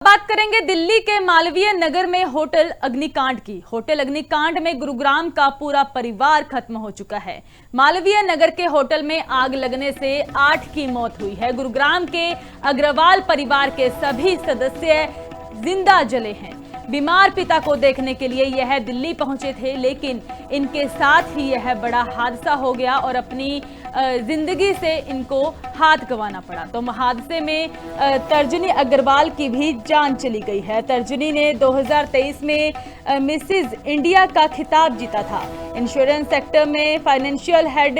बात करेंगे दिल्ली के मालवीय नगर में होटल अग्निकांड की। होटल अग्निकांड में गुरुग्राम का पूरा परिवार खत्म हो चुका है। मालवीय नगर के होटल में आग लगने से 8 की मौत हुई है। गुरुग्राम के अग्रवाल परिवार के सभी सदस्य जिंदा जले हैं। बीमार पिता को देखने के लिए यह दिल्ली पहुंचे थे, लेकिन इनके साथ ही यह बड़ा हादसा हो गया और अपनी जिंदगी से इनको हाथ गंवाना पड़ा। तो हादसे में तर्जनी अग्रवाल की भी जान चली गई है। तर्जनी ने 2023 में मिसेज इंडिया का खिताब जीता था। इंश्योरेंस सेक्टर में फाइनेंशियल हेड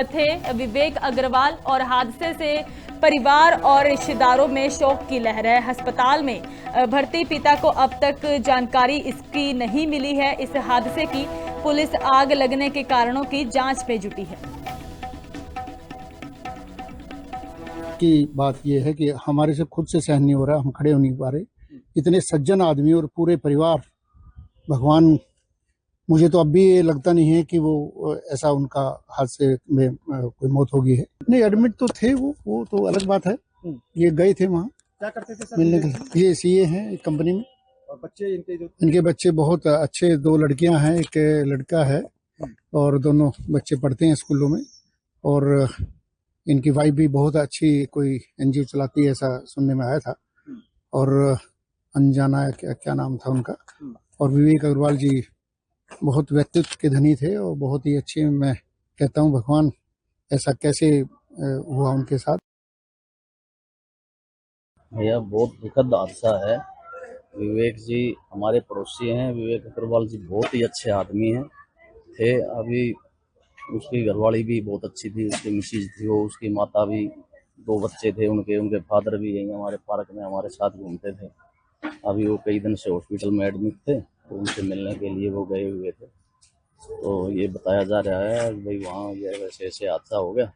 थे विवेक अग्रवाल और हादसे से परिवार और रिश्तेदारों में शोक की लहर है। अस्पताल में भर्ती पिता को अब तक जानकारी इसकी नहीं मिली है। इस हादसे की पुलिस आग लगने के कारणों की जांच में जुटी है। की बात यह है कि हमारे से खुद से सहन नहीं हो रहा, हम खड़े हो नहीं पा रहे। इतने सज्जन आदमी और पूरे परिवार, भगवान, मुझे तो अब भी ये लगता नहीं है कि वो ऐसा उनका हादसे में कोई मौत होगी है। नहीं, एडमिट तो थे वो तो अलग बात है। ये गए थे वहाँ, क्या करते थे सर? मिलने के लिए। ये सीए हैं एक कंपनी में। और बच्चे इनके बच्चे बहुत अच्छे, 2 लड़कियां हैं, एक लड़का है और दोनों बच्चे पढ़ते हैं स्कूलों में। और इनकी वाइफ भी बहुत अच्छी कोई एनजीओ चलाती है, ऐसा सुनने में आया था। और अनजाना क्या नाम था उनका। और विवेक अग्रवाल जी बहुत व्यक्तित्व के धनी थे और बहुत ही अच्छे। मैं कहता हूँ भगवान, ऐसा कैसे हुआ उनके साथ। भैया बहुत दुखद हादसा है। विवेक जी हमारे पड़ोसी हैं। विवेक अग्रवाल जी बहुत ही अच्छे आदमी हैं थे। अभी उसकी घरवाली भी बहुत अच्छी थी, उसकी मिसेज थी, वो उसकी माता भी, 2 बच्चे थे उनके फादर भी यहीं हमारे पार्क में हमारे साथ घूमते थे। अभी वो कई दिन से हॉस्पिटल में एडमिट थे, तो उनसे मिलने के लिए वो गए हुए थे। तो ये बताया जा रहा है कि भाई वहाँ ये वैसे ऐसे हादसा हो गया।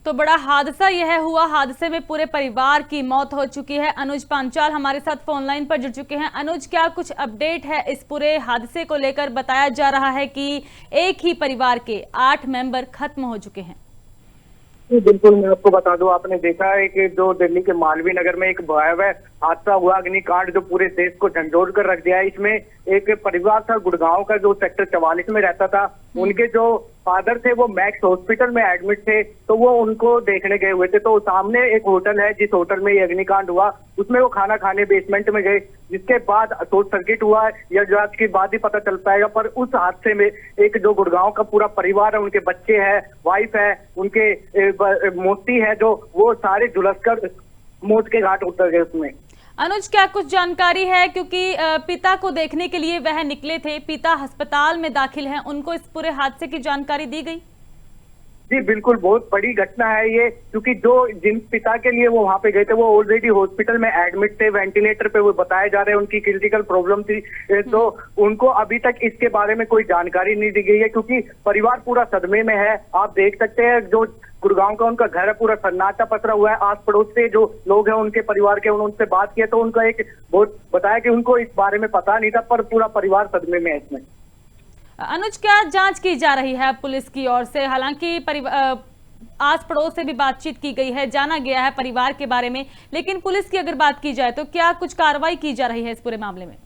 तो बड़ा हादसा यह हुआ। हादसे में पूरे परिवार की मौत हो चुकी है। अनुज पांचाल हमारे साथ फोन लाइन पर जुड़ चुके हैं। अनुज, क्या कुछ अपडेट है इस पूरे हादसे को लेकर? बताया जा रहा है कि एक ही परिवार के 8 मेंबर खत्म हो चुके हैं। बिल्कुल, मैं आपको बता दूं, आपने देखा है कि जो दिल्ली के मालवीय नगर में एक भयावह हादसा हुआ, अग्निकांड, जो पूरे देश को झंझोड़ कर रख दिया है। इसमें एक परिवार था गुड़गांव का, जो सेक्टर 44 में रहता था। उनके जो फादर थे वो मैक्स हॉस्पिटल में एडमिट थे, तो वो उनको देखने गए हुए थे। तो सामने एक होटल है, जिस होटल में ये अग्निकांड हुआ, उसमें वो खाना खाने बेसमेंट में गए, जिसके बाद शॉर्ट सर्किट हुआ। यह जांच के बाद ही पता चल पाएगा। पर उस हादसे में एक जो गुड़गांव का पूरा परिवार है, उनके बच्चे हैं, वाइफ है, उनके मोती है, जो वो सारे झुलसकर मौत के घाट उतर गए उसमें। अनुज, क्या कुछ जानकारी है? क्योंकि पिता को देखने के लिए वह निकले थे, पिता अस्पताल में दाखिल हैं, उनको इस पूरे हादसे की जानकारी दी गई? जी बिल्कुल, बहुत बड़ी घटना है ये, क्योंकि जिन पिता के लिए वो वहां पे गए थे वो ऑलरेडी हॉस्पिटल में एडमिट थे, वेंटिलेटर पे वो बताए जा रहे हैं, उनकी क्रिटिकल प्रॉब्लम थी। तो उनको अभी तक इसके बारे में कोई जानकारी नहीं दी गई है, क्योंकि परिवार पूरा सदमे में है। आप देख सकते हैं, जो गुड़गांव का उनका घर है, पूरा सन्नाटा पसरा हुआ है। आस पड़ोस से जो लोग हैं उनके परिवार के, उनसे बात किया तो उनका एक बहुत बताया कि उनको इस बारे में पता नहीं था, पर पूरा परिवार सदमे में है इसमें। अनुज, क्या जांच की जा रही है पुलिस की ओर से? हालांकि आस पड़ोस से भी बातचीत की गई है, जाना गया है परिवार के बारे में, लेकिन पुलिस की अगर बात की जाए तो क्या कुछ कार्रवाई की जा रही है इस पूरे मामले में?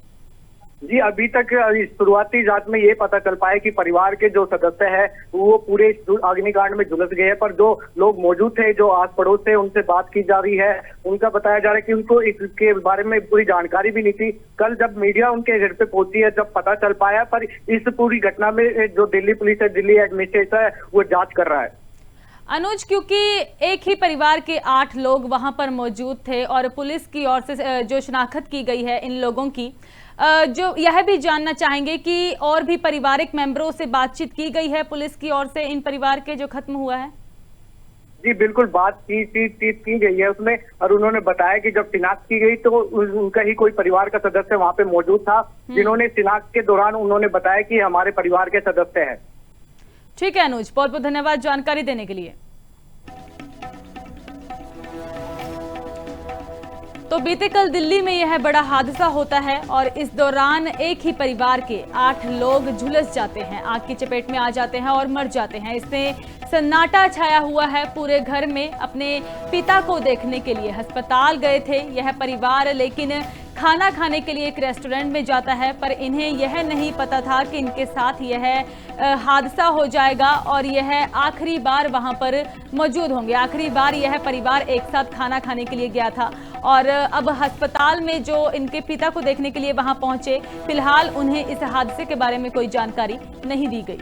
जी, अभी तक शुरुआती जांच में ये पता चल पाया कि परिवार के जो सदस्य हैं वो पूरे अग्निकांड में झुलस गए हैं, पर जो लोग मौजूद थे, जो आस पड़ोस थे, उनसे बात की जा रही है। उनका बताया जा रहा है कि उनको इसके बारे में पूरी जानकारी भी नहीं थी। कल जब मीडिया उनके घर पे पहुंची है, जब पता चल पाया, पर इस पूरी घटना में जो दिल्ली पुलिस है, दिल्ली एडमिनिस्ट्रेशन है, वो जाँच कर रहा है। अनुज, क्योंकि एक ही परिवार के 8 लोग वहां पर मौजूद थे और पुलिस की ओर से जो शिनाख्त की गई है इन लोगों की, जो यह भी जानना चाहेंगे कि और भी पारिवारिक मेंबरों से बातचीत की गई है पुलिस की ओर से इन परिवार के जो खत्म हुआ है? जी बिल्कुल, बात की गई है उसमें, और उन्होंने बताया कि जब शिनाख्त की गई तो उनका ही कोई परिवार का सदस्य वहां पे मौजूद था, जिन्होंने शिनाख्त के दौरान उन्होंने बताया कि हमारे परिवार के सदस्य हैं। ठीक है अनुज, बहुत बहुत धन्यवाद जानकारी देने के लिए। तो बीते कल दिल्ली में यह बड़ा हादसा होता है और इस दौरान एक ही परिवार के 8 लोग झुलस जाते हैं, आग की चपेट में आ जाते हैं और मर जाते हैं। इससे सन्नाटा छाया हुआ है। पूरे घर में अपने पिता को देखने के लिए अस्पताल गए थे यह परिवार, लेकिन खाना खाने के लिए एक रेस्टोरेंट में जाता है, पर इन्हें यह नहीं पता था कि इनके साथ यह हादसा हो जाएगा और यह आखिरी बार वहां पर मौजूद होंगे। आखिरी बार यह परिवार एक साथ खाना खाने के लिए गया था और अब अस्पताल में जो इनके पिता को देखने के लिए वहां पहुंचे, फिलहाल उन्हें इस हादसे के बारे में कोई जानकारी नहीं दी गई।